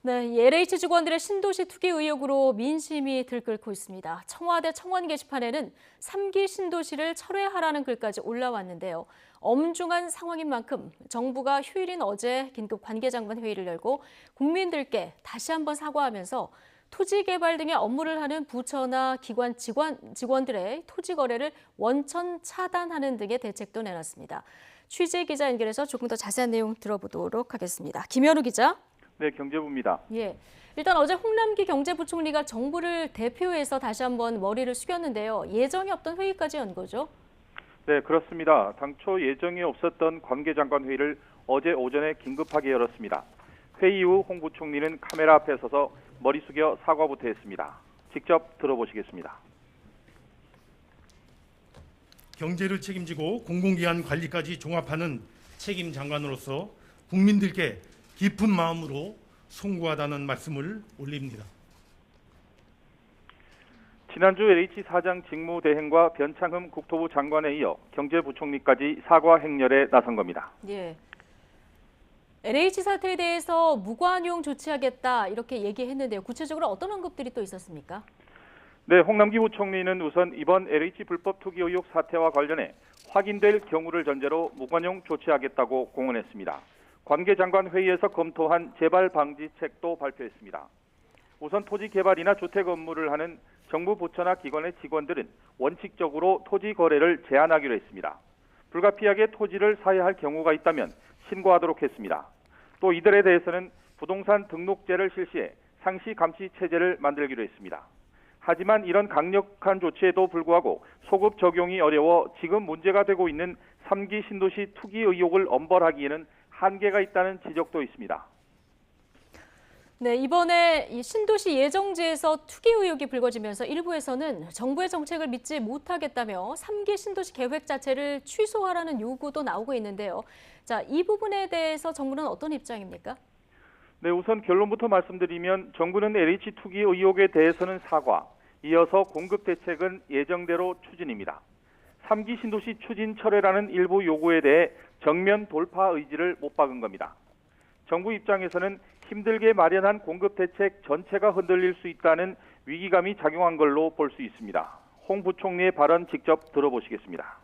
네, 이 LH 직원들의 신도시 투기 의혹으로 민심이 들끓고 있습니다. 청와대 청원 게시판에는 3기 신도시를 철회하라는 글까지 올라왔는데요. 엄중한 상황인 만큼 정부가 휴일인 어제 긴급 관계장관 회의를 열고 국민들께 다시 한번 사과하면서 토지 개발 등의 업무를 하는 부처나 기관 직원들의 토지 거래를 원천 차단하는 등의 대책도 내놨습니다. 취재 기자 연결해서 조금 더 자세한 내용 들어보도록 하겠습니다. 김현우 기자. 네, 경제부입니다. 예. 일단 어제 홍남기 경제부총리가 정부를 대표해서 다시 한번 머리를 숙였는데요. 예정이 없던 회의까지 연 거죠? 네, 그렇습니다. 당초 예정이 없었던 관계장관 회의를 어제 오전에 긴급하게 열었습니다. 회의 후 홍 부총리는 카메라 앞에 서서 머리 숙여 사과부터 했습니다. 직접 들어보시겠습니다. 경제를 책임지고 공공기관 관리까지 종합하는 책임 장관으로서 국민들께 깊은 마음으로 송구하다는 말씀을 올립니다. 지난주 LH 사장 직무대행과 변창흠 국토부 장관에 이어 경제부총리까지 사과 행렬에 나선 겁니다. 예. LH 사태에 대해서 무관용 조치하겠다 이렇게 얘기했는데요. 구체적으로 어떤 언급들이 또 있었습니까? 네, 홍남기 부총리는 우선 이번 LH 불법 투기 의혹 사태와 관련해 확인될 경우를 전제로 무관용 조치하겠다고 공언했습니다. 관계장관 회의에서 검토한 재발 방지책도 발표했습니다. 우선 토지 개발이나 주택 업무를 하는 정부 부처나 기관의 직원들은 원칙적으로 토지 거래를 제한하기로 했습니다. 불가피하게 토지를 사야 할 경우가 있다면 신고하도록 했습니다. 또 이들에 대해서는 부동산 등록제를 실시해 상시 감시 체제를 만들기로 했습니다. 하지만 이런 강력한 조치에도 불구하고 소급 적용이 어려워 지금 문제가 되고 있는 3기 신도시 투기 의혹을 엄벌하기에는 한계가 있다는 지적도 있습니다. 네, 이번에 이 신도시 예정지에서 투기 의혹이 불거지면서 일부에서는 정부의 정책을 믿지 못하겠다며 3기 신도시 계획 자체를 취소하라는 요구도 나오고 있는데요. 자, 이 부분에 대해서 정부는 어떤 입장입니까? 네, 우선 결론부터 말씀드리면 정부는 LH 투기 의혹에 대해서는 사과, 이어서 공급 대책은 예정대로 추진입니다. 3기 신도시 추진 철회라는 일부 요구에 대해 정면 돌파 의지를 못 박은 겁니다. 정부 입장에서는 힘들게 마련한 공급 대책 전체가 흔들릴 수 있다는 위기감이 작용한 걸로 볼 수 있습니다. 홍 부총리의 발언 직접 들어보시겠습니다.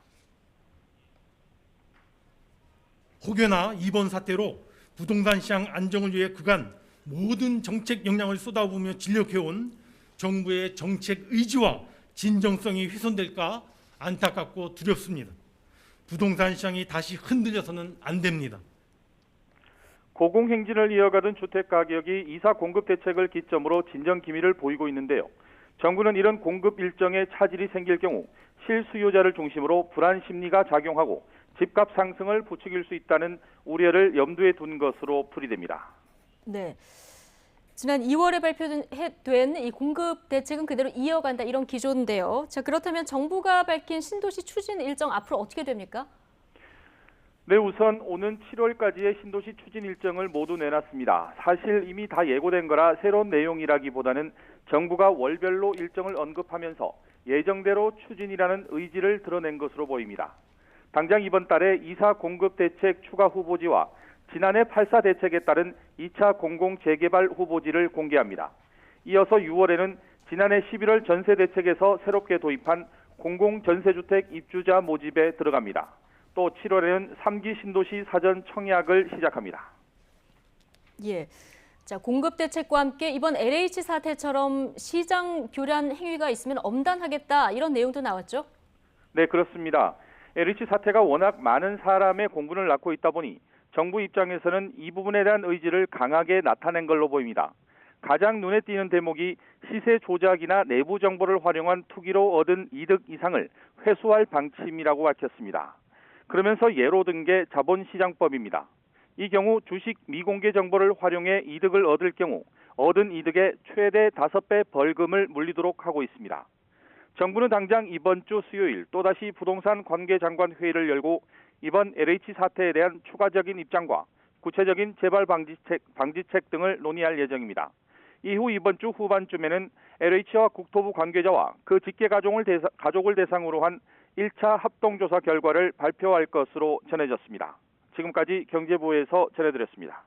혹여나 이번 사태로 부동산 시장 안정을 위해 그간 모든 정책 역량을 쏟아부으며 진력해온 정부의 정책 의지와 진정성이 훼손될까 안타깝고 두렵습니다. 부동산 시장이 다시 흔들려서는 안 됩니다. 고공행진을 이어가던 주택 가격이 이사 공급 대책을 기점으로 진정 기미를 보이고 있는데요. 정부는 이런 공급 일정에 차질이 생길 경우 실수요자를 중심으로 불안 심리가 작용하고 집값 상승을 부추길 수 있다는 우려를 염두에 둔 것으로 풀이됩니다. 네. 지난 2월에 발표된 이 공급 대책은 그대로 이어간다 이런 기조인데요. 자, 그렇다면 정부가 밝힌 신도시 추진 일정 앞으로 어떻게 됩니까? 네, 우선 오는 7월까지의 신도시 추진 일정을 모두 내놨습니다. 사실 이미 다 예고된 거라 새로운 내용이라기보다는 정부가 월별로 일정을 언급하면서 예정대로 추진이라는 의지를 드러낸 것으로 보입니다. 당장 이번 달에 2사 공급 대책 추가 후보지와 지난해 8사 대책에 따른 2차 공공 재개발 후보지를 공개합니다. 이어서 6월에는 지난해 11월 전세 대책에서 새롭게 도입한 공공 전세주택 입주자 모집에 들어갑니다. 또 7월에는 3기 신도시 사전 청약을 시작합니다. 예. 자, 공급 대책과 함께 이번 LH 사태처럼 시장 교란 행위가 있으면 엄단하겠다 이런 내용도 나왔죠? 네, 그렇습니다. LH 사태가 워낙 많은 사람의 공분을 낳고 있다 보니 정부 입장에서는 이 부분에 대한 의지를 강하게 나타낸 걸로 보입니다. 가장 눈에 띄는 대목이 시세 조작이나 내부 정보를 활용한 투기로 얻은 이득 이상을 회수할 방침이라고 밝혔습니다. 그러면서 예로 든 게 자본시장법입니다. 이 경우 주식 미공개 정보를 활용해 이득을 얻을 경우 얻은 이득의 최대 5배 벌금을 물리도록 하고 있습니다. 정부는 당장 이번 주 수요일 또다시 부동산 관계장관 회의를 열고 이번 LH 사태에 대한 추가적인 입장과 구체적인 재발 방지책 등을 논의할 예정입니다. 이후 이번 주 후반쯤에는 LH와 국토부 관계자와 그 직계 가족을 대상으로 한 1차 합동조사 결과를 발표할 것으로 전해졌습니다. 지금까지 경제부에서 전해드렸습니다.